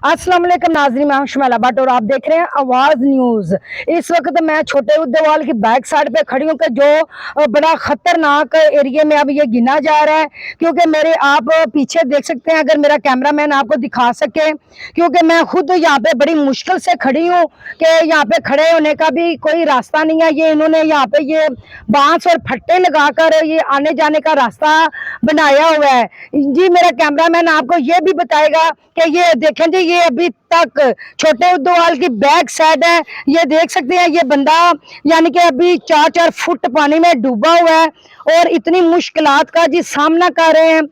अस्सलाम वालेकुम नाज़रीन, मैं हूं शुमैला भट्ट और आप देख रहे हैं आवाज़ न्यूज़। इस वक्त मैं छोटे उद्देवाल की बैक साइड पे खड़ी हूं कि जो बड़ा ख़तरनाक एरिया में अब ये गिना जा रहा है, क्योंकि मेरे आप पीछे देख सकते हैं, अगर मेरा कैमरामैन आपको दिखा सके, क्योंकि मैं खुद यहाँ पे बड़ी मुश्किल से खड़ी हूँ कि यहाँ पे खड़े होने का भी कोई रास्ता नहीं है। ये इन्होंने यहाँ पे ये बांस और फट्टे लगाकर ये आने जाने का रास्ता बनाया हुआ है जी। मेरा कैमरामैन आपको ये भी बताएगा कि ये देखें जी, ये अभी तक छोटे उद्देवाल की बैक साइड है। ये देख सकते हैं, ये बंदा यानी कि अभी 4-4 फुट पानी में डूबा हुआ है और इतनी मुश्किलात का जी सामना कर रहे हैं।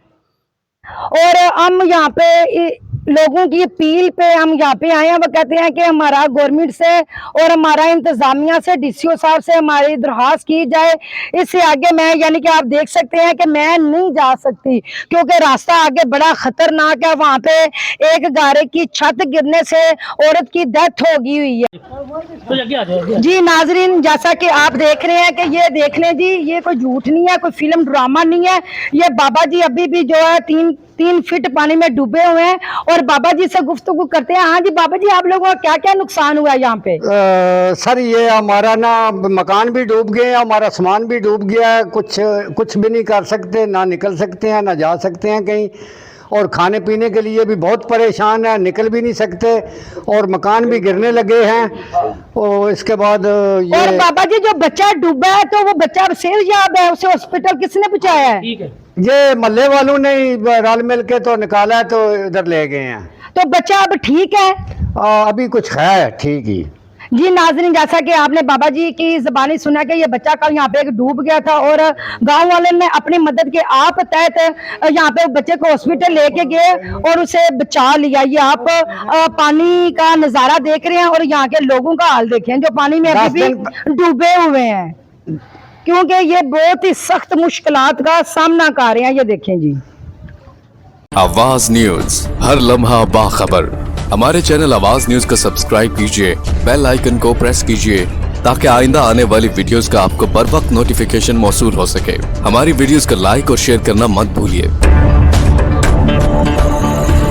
और हम यहाँ पे लोगों की अपील पे हम यहाँ पे आए हैं। वो कहते हैं कि हमारा गवर्नमेंट से और हमारा इंतजामिया से, डीसीओ साहब से हमारी दरख्वास्त की जाए। इससे आगे मैं यानी कि आप देख सकते हैं कि मैं नहीं जा सकती, क्योंकि रास्ता आगे बड़ा खतरनाक है। वहाँ पे एक गारे की छत गिरने से औरत की डेथ हो गई हुई है जी। नाजरीन, जैसा कि आप देख रहे हैं कि ये देख लें जी, ये कोई झूठ नहीं है, कोई फिल्म ड्रामा नहीं है। ये बाबा जी अभी भी जो है 3 फीट पानी में डूबे हुए हैं और बाबा जी से गुफ्तगू करते हैं। हाँ जी बाबा जी, आप लोगों का क्या क्या नुकसान हुआ है यहाँ पे? सर, ये हमारा ना मकान भी डूब गए, हमारा सामान भी डूब गया है। कुछ भी नहीं कर सकते, ना निकल सकते हैं, ना जा सकते हैं कहीं, और खाने पीने के लिए भी बहुत परेशान है, निकल भी नहीं सकते, और मकान भी गिरने लगे हैं। और इसके बाद ये और बाबा जी, जो बच्चा डूबा है तो वो बच्चा सेहतयाब है, उसे हॉस्पिटल किसने पहुंचाया है? ठीक है, ये मोहल्ले वालों ने रल मिल के तो निकाला है, तो इधर ले गए हैं। तो बच्चा अब ठीक है? अभी कुछ है ठीक ही जी। नाज़रीन, जैसा कि आपने बाबा जी की ज़बानी सुना कि ये बच्चा कल यहाँ पे एक डूब गया था और गांव वाले ने अपनी मदद के आप तहत यहाँ पे बच्चे को हॉस्पिटल लेके गए और उसे बचा लिया। ये आप पानी का नज़ारा देख रहे हैं और यहाँ के लोगों का हाल देखें जो पानी में अभी भी डूबे हुए हैं, क्योंकि ये बहुत ही सख्त मुश्किलात का सामना कर रहे हैं। ये देखें जी, आवाज न्यूज, हर लम्हा बाखबर। हमारे चैनल आवाज न्यूज को सब्सक्राइब कीजिए, बेल आइकन को प्रेस कीजिए ताकि आइंदा आने वाली वीडियोस का आपको बर वक्त नोटिफिकेशन मौसूल हो सके। हमारी वीडियोस को लाइक और शेयर करना मत भूलिए।